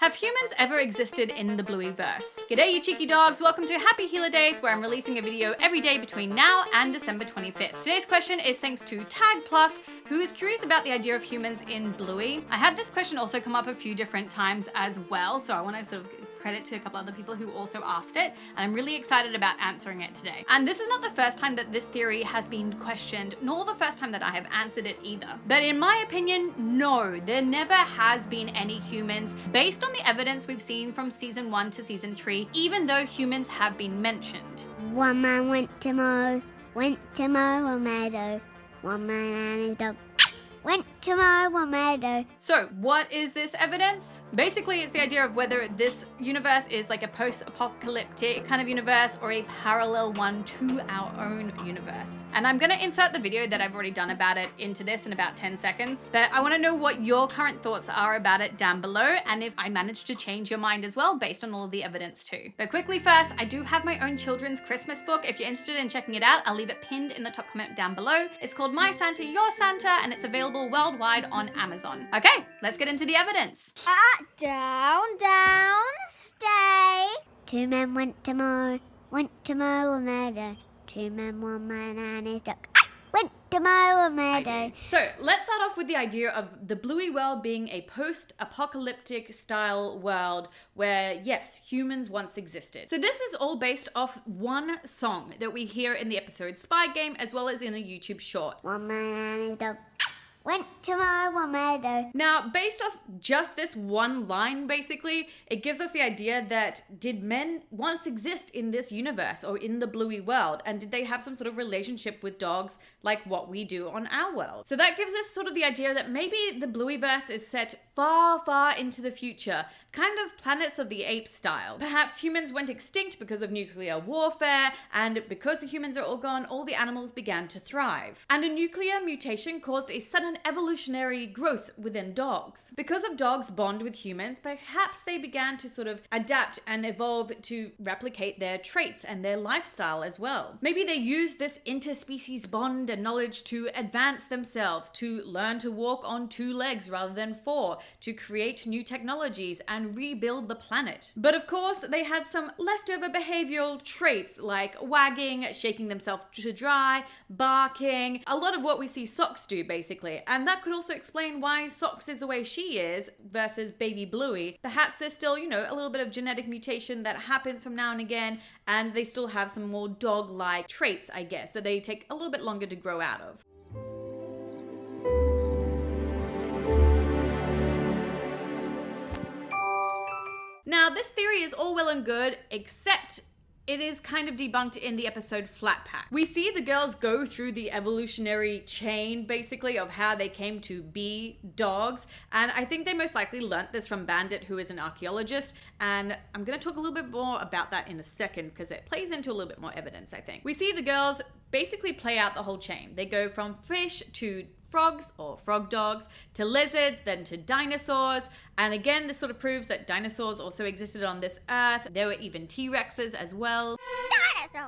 Have humans ever existed in the Bluey-verse? G'day you cheeky dogs, welcome to Happy Healer Days, where I'm releasing a video every day between now and December 25th. Today's question is thanks to Tag Pluff, who is curious about the idea of humans in Bluey. I had this question also come up a few different times as well, so I want to sort of give credit to a couple other people who also asked it, and I'm really excited about answering it today. And this is not the first time that this theory has been questioned, nor the first time that I have answered it either. But in my opinion, no, there never has been any humans based on the evidence we've seen from season 1 to season 3, even though humans have been mentioned. One man went to mow a meadow. One man and his dog went to mow a meadow. So what is this evidence? Basically, it's the idea of whether this universe is like a post-apocalyptic kind of universe or a parallel one to our own universe. And I'm gonna insert the video that I've already done about it into this in about 10 seconds. But I wanna know what your current thoughts are about it down below, and if I managed to change your mind as well based on all of the evidence too. But quickly first, I do have my own children's Christmas book. If you're interested in checking it out, I'll leave it pinned in the top comment down below. It's called My Santa, Your Santa, and it's available worldwide on Amazon. Okay, let's get into the evidence. Down, stay. Two men went to mow a meadow. Two men, one man and his dog went to mow a meadow. So let's start off with the idea of the Bluey world being a post-apocalyptic style world where, yes, humans once existed. So this is all based off one song that we hear in the episode Spy Game, as well as in a YouTube short. One man and his dog went to mow a meadow. Now, based off just this one line, basically, it gives us the idea that did men once exist in this universe or in the Bluey world? And did they have some sort of relationship with dogs like what we do on our world? So that gives us sort of the idea that maybe the Bluey-verse is set far, far into the future, kind of Planets of the Apes style. Perhaps humans went extinct because of nuclear warfare, and because the humans are all gone, all the animals began to thrive. And a nuclear mutation caused a sudden evolutionary growth within dogs. Because of dogs' bond with humans, perhaps they began to sort of adapt and evolve to replicate their traits and their lifestyle as well. Maybe they used this interspecies bond and knowledge to advance themselves, to learn to walk on 2 legs rather than 4, to create new technologies and rebuild the planet. But of course, they had some leftover behavioral traits like wagging, shaking themselves to dry, barking, a lot of what we see Socks do basically. And that could also explain why Socks is the way she is versus baby Bluey. Perhaps there's still, you know, a little bit of genetic mutation that happens from now and again, and they still have some more dog-like traits, I guess, that they take a little bit longer to grow out of. Now, this theory is all well and good, except it is kind of debunked in the episode Flatpack. We see the girls go through the evolutionary chain, basically, of how they came to be dogs, and I think they most likely learnt this from Bandit, who is an archaeologist, and I'm gonna talk a little bit more about that in a second, because it plays into a little bit more evidence, I think. We see the girls basically play out the whole chain. They go from fish to frogs or frog dogs to lizards, then to dinosaurs. And again, this sort of proves that dinosaurs also existed on this earth. There were even T-Rexes as well. Dinosaur!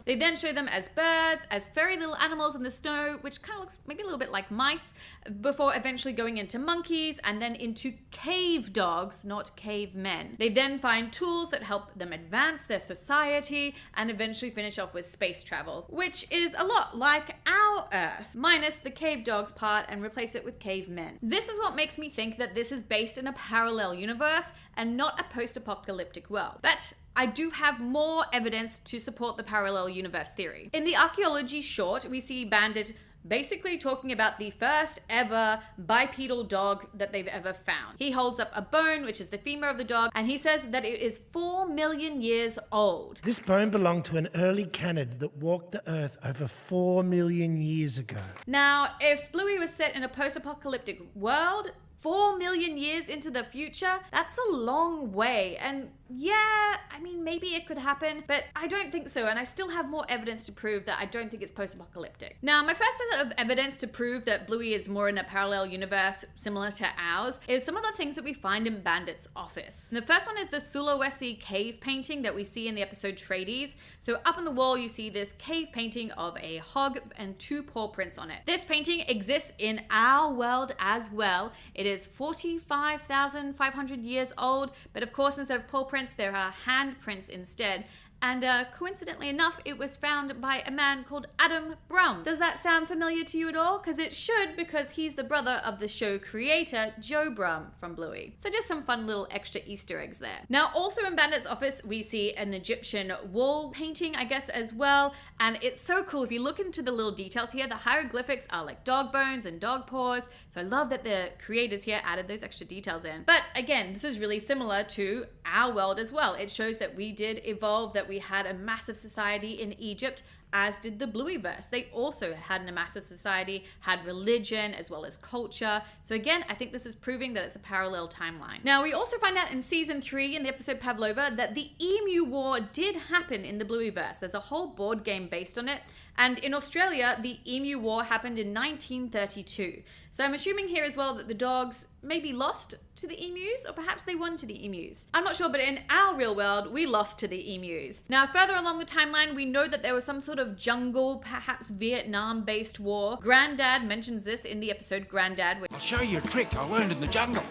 They then show them as birds, as furry little animals in the snow, which kind of looks maybe a little bit like mice, before eventually going into monkeys and then into cave dogs, not cavemen. They then find tools that help them advance their society and eventually finish off with space travel, which is a lot like our Earth, minus the cave dogs part and replace it with cavemen. This is what makes me think that this is based in a parallel universe and not a post-apocalyptic world. But I do have more evidence to support the parallel universe theory. In the archaeology short, we see Bandit basically talking about the first ever bipedal dog that they've ever found. He holds up a bone, which is the femur of the dog, and he says that it is 4 million years old. This bone belonged to an early canid that walked the earth over 4 million years ago. Now, if Bluey was set in a post-apocalyptic world, 4 million years into the future, that's a long way, and yeah, I mean, maybe it could happen, but I don't think so. And I still have more evidence to prove that I don't think it's post-apocalyptic. Now, my first set of evidence to prove that Bluey is more in a parallel universe similar to ours is some of the things that we find in Bandit's office. And the first one is the Sulawesi cave painting that we see in the episode Tradies. So up on the wall, you see this cave painting of a hog and 2 paw prints on it. This painting exists in our world as well. It is 45,500 years old, but of course, instead of paw prints, there are handprints instead. And coincidentally enough, it was found by a man called Adam Brum. Does that sound familiar to you at all? Because it should, because he's the brother of the show creator, Joe Brum from Bluey. So just some fun little extra Easter eggs there. Now, also in Bandit's office, we see an Egyptian wall painting, I guess, as well. And it's so cool. If you look into the little details here, the hieroglyphics are like dog bones and dog paws. So I love that the creators here added those extra details in. But again, this is really similar to our world as well. It shows that we did evolve, that we had a massive society in Egypt, as did the Blueyverse. They also had a massive society, had religion as well as culture. So again, I think this is proving that it's a parallel timeline. Now, we also find out in season 3 in the episode Pavlova that the Emu War did happen in the Blueyverse. There's a whole board game based on it. And in Australia, the Emu War happened in 1932. So I'm assuming here as well that the dogs maybe lost to the emus, or perhaps they won to the emus. I'm not sure, but in our real world, we lost to the emus. Now, further along the timeline, we know that there was some sort of jungle, perhaps Vietnam-based war. Grandad mentions this in the episode Grandad. I'll show you a trick I learned in the jungle.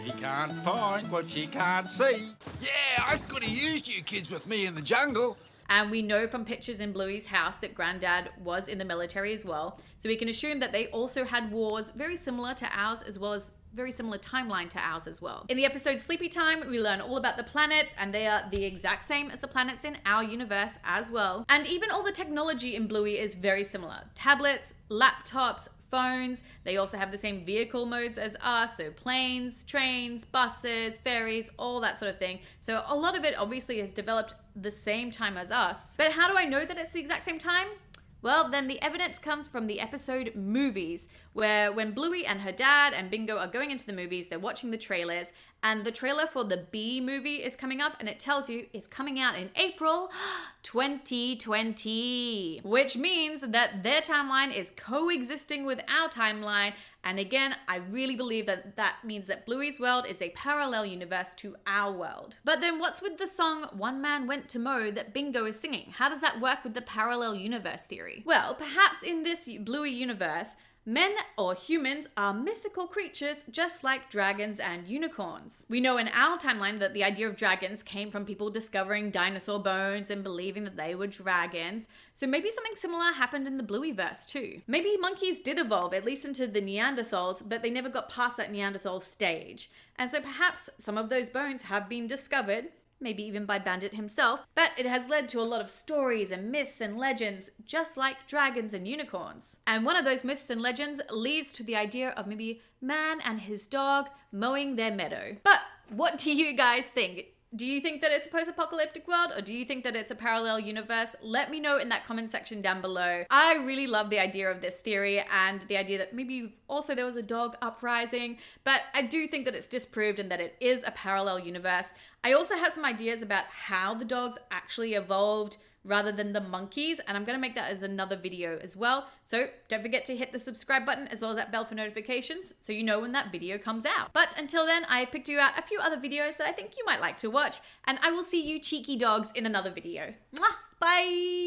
She can't find what she can't see. Yeah, I could have used you kids with me in the jungle. And we know from pictures in Bluey's house that Grandad was in the military as well. So we can assume that they also had wars very similar to ours, as well as very similar timeline to ours as well. In the episode Sleepy Time, we learn all about the planets, and they are the exact same as the planets in our universe as well. And even all the technology in Bluey is very similar. Tablets, laptops, phones. They also have the same vehicle modes as us, so planes, trains, buses, ferries, all that sort of thing. So a lot of it obviously is developed the same time as us. But how do I know that it's the exact same time? Well, then the evidence comes from the episode Movies, where when Bluey and her dad and Bingo are going into the movies, they're watching the trailers, and the trailer for the Bee movie is coming up, and it tells you it's coming out in April 2020, which means that their timeline is coexisting with our timeline. And again, I really believe that that means that Bluey's world is a parallel universe to our world. But then what's with the song One Man Went to Mow that Bingo is singing? How does that work with the parallel universe theory? Well, perhaps in this Bluey universe, men or humans are mythical creatures just like dragons and unicorns. We know in our timeline that the idea of dragons came from people discovering dinosaur bones and believing that they were dragons. So maybe something similar happened in the Blueyverse too. Maybe monkeys did evolve, at least into the Neanderthals, but they never got past that Neanderthal stage. And so perhaps some of those bones have been discovered, maybe even by Bandit himself, but it has led to a lot of stories and myths and legends, just like dragons and unicorns. And one of those myths and legends leads to the idea of maybe man and his dog mowing their meadow. But what do you guys think? Do you think that it's a post-apocalyptic world, or do you think that it's a parallel universe? Let me know in that comment section down below. I really love the idea of this theory and the idea that maybe also there was a dog uprising, but I do think that it's disproved and that it is a parallel universe. I also have some ideas about how the dogs actually evolved rather than the monkeys, and I'm gonna make that as another video as well. So don't forget to hit the subscribe button as well as that bell for notifications so you know when that video comes out. But until then, I picked you out a few other videos that I think you might like to watch, and I will see you cheeky dogs in another video. Mwah! Bye!